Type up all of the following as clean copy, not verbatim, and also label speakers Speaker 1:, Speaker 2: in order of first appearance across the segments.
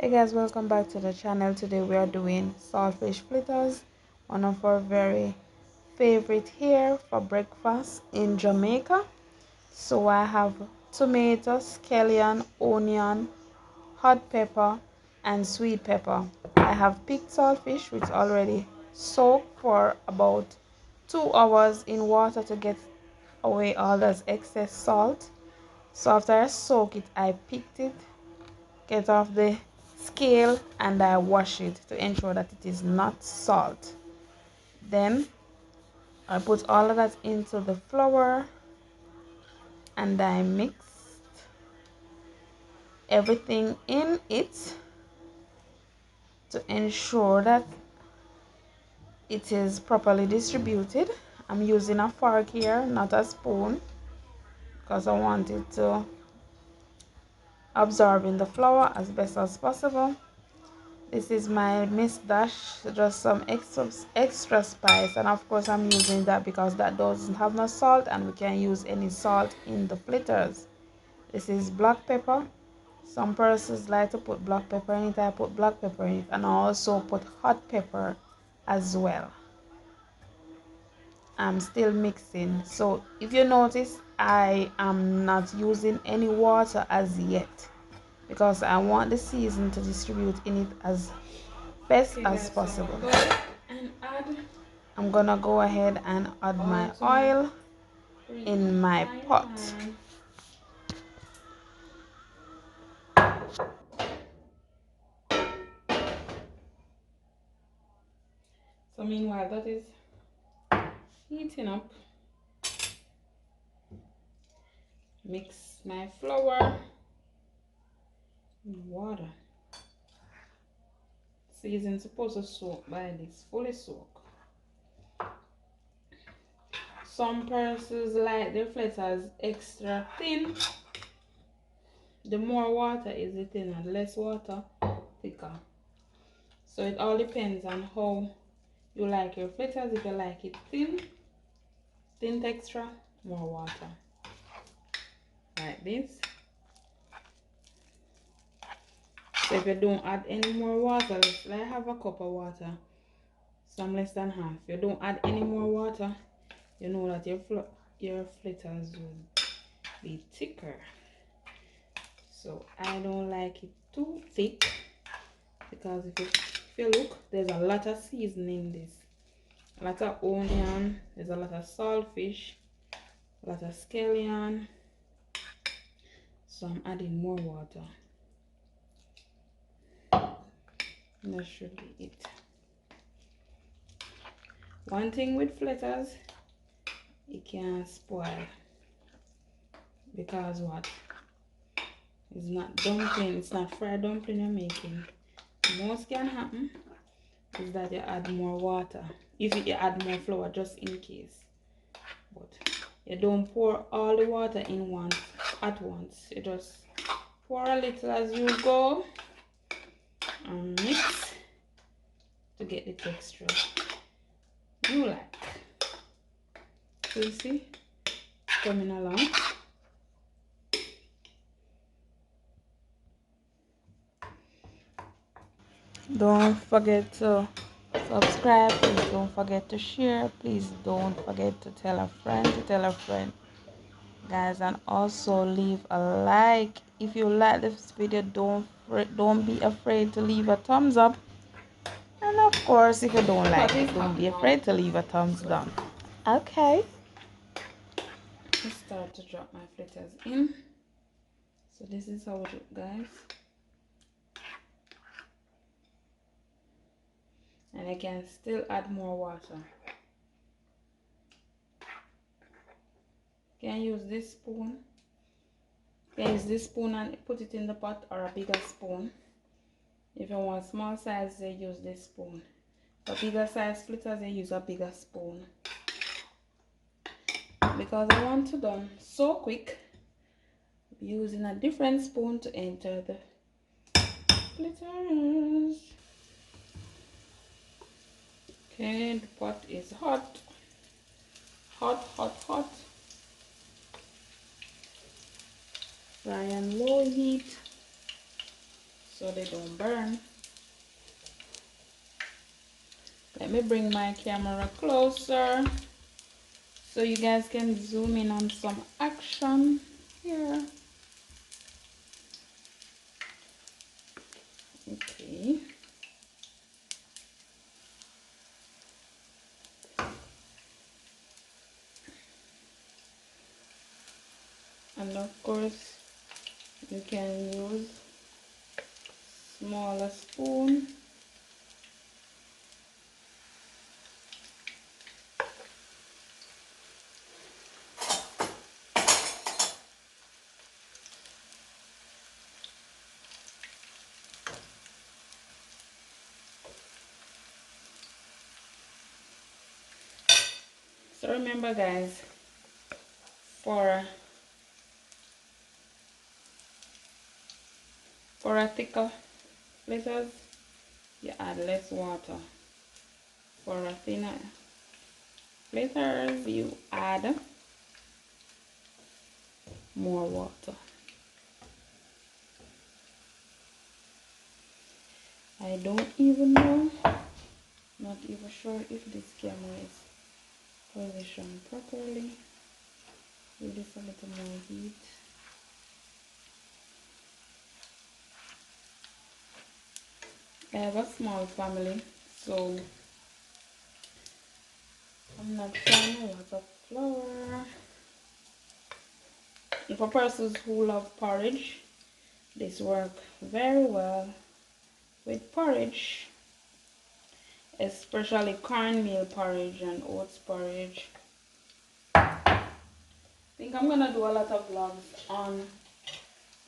Speaker 1: Hey guys, welcome back to the channel. Today we are doing saltfish fritters, one of our very favorite here for breakfast in Jamaica. So I have tomatoes, scallion, onion, hot pepper and sweet pepper. I have picked saltfish which already soaked for about 2 hours in water to get away all that excess salt. So after I soak it, I picked it, get off the scale, and I wash it to ensure that it is not salt. Then I put all of that into the flour and I mix everything in it to ensure that it is properly distributed. I'm using a fork here, not a spoon, because I want it to absorb in the flour as best as possible. This is my Miss Dash, just some extra spice, and of course I'm using that because that doesn't have no salt and we can use any salt in the fritters. This is black pepper. Some persons like to put black pepper in it. I put black pepper in it, and I also put hot pepper as well. I'm still mixing. So if you notice, I am not using any water as yet because I want the season to distribute in it as best as possible. I'm gonna go ahead and add my oil in my pot. So meanwhile that is heating up, mix my flour and water. Season supposed to soak by this, fully soak. Some persons like their fritters extra thin. The more water is the thinner, the less water, thicker. So it all depends on how you like your fritters. If you like it thin texture, more water. Like this. So if you don't add any more water, let's say I have a cup of water, some less than half. If you don't add any more water, you know that your fritters will be thicker. So I don't like it too thick because if you look, there's a lot of seasoning in this. A lot of onion, there's a lot of saltfish, a lot of scallion. So I'm adding more water. And that should be it. One thing with fritters, it can spoil because what? It's not dumpling, it's not fried dumpling you're making. Most can happen is that you add more water. If you add more flour just in case. But you don't pour all the water in once at once. You just pour a little as you go and mix to get the texture you like. So you see, coming along. Don't forget to subscribe. Please don't forget to share. Please don't forget to tell a friend guys, and also leave a like. If you like this video, don't be afraid to leave a thumbs up, and of course if you don't like it, don't be afraid to leave a thumbs down. Okay, let's start to drop my fritters in. So this is how it looks, guys. And I can still add more water. You can use this spoon. You can use this spoon and put it in the pot, or a bigger spoon. If you want small size, they use this spoon. For bigger size fritters, they use a bigger spoon. Because I want to done so quick, I'm using a different spoon to enter the fritters. Okay, the pot is hot. Hot. Fry on low heat. so they don't burn. Let me bring my camera closer so you guys can zoom in on some action here. Okay. And of course, you can use smaller spoon. So remember guys, for a thicker fritters, you add less water. For a thinner fritters, you add more water. I don't even know, not even sure if this camera is positioned properly. Give this a little more heat. I have a small family, so I'm not trying a lot of flour. And for persons who love porridge, this works very well with porridge, especially cornmeal porridge and oats porridge. I think I'm gonna do a lot of vlogs on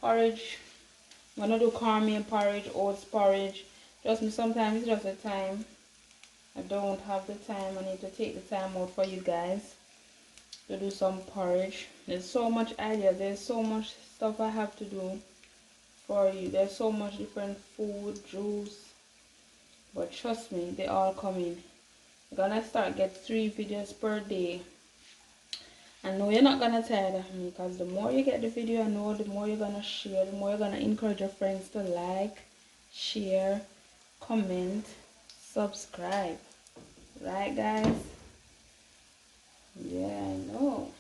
Speaker 1: porridge. I'm gonna do cornmeal porridge, oats porridge. Trust me, sometimes it's just the time. I don't have the time. I need to take the time out for you guys to do some porridge. There's so much idea. There's so much stuff I have to do for you. There's so much different food, juice. But trust me, they all come in. I'm gonna start get 3 videos per day. I know you're not gonna tire of me, because the more you get the video, I know the more you're gonna share, the more you're gonna encourage your friends to like, share, comment, subscribe. Right guys? Yeah, I know.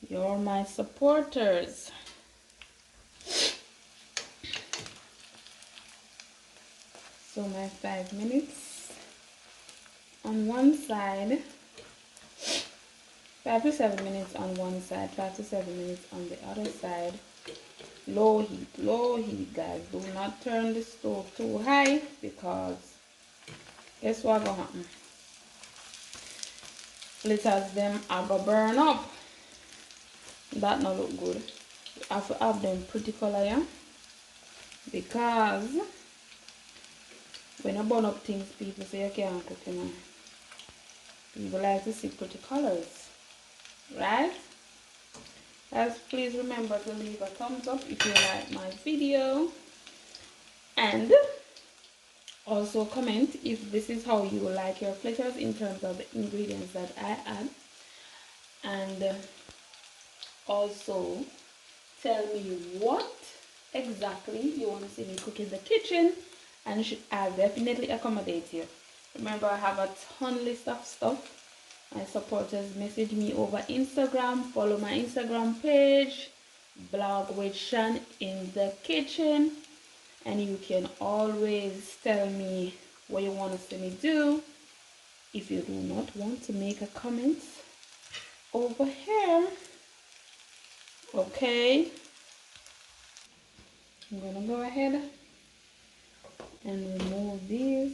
Speaker 1: You're my supporters. So my 5 minutes on one side, 5 to 7 minutes on one side, 5 to 7 minutes on the other side. Low heat guys. Do not turn the stove too high, because guess what gonna happen? Fritters them are gonna burn up. That not look good. You have to have them pretty color, yeah? Because when you burn up things, people say you can't cook, you know. People like to see pretty colors, right? Guys, please remember to leave a thumbs up if you like my video, and also comment if this is how you like your fritters in terms of the ingredients that I add, and also tell me what exactly you want to see me cook in the kitchen, and I'll definitely accommodate you. Remember, I have a ton list of stuff. My supporters message me over Instagram. Follow my Instagram page, Blog with Shan in the Kitchen, and you can always tell me what you want to see me do. If you do not want to make a comment over here, okay? I'm gonna go ahead and remove these.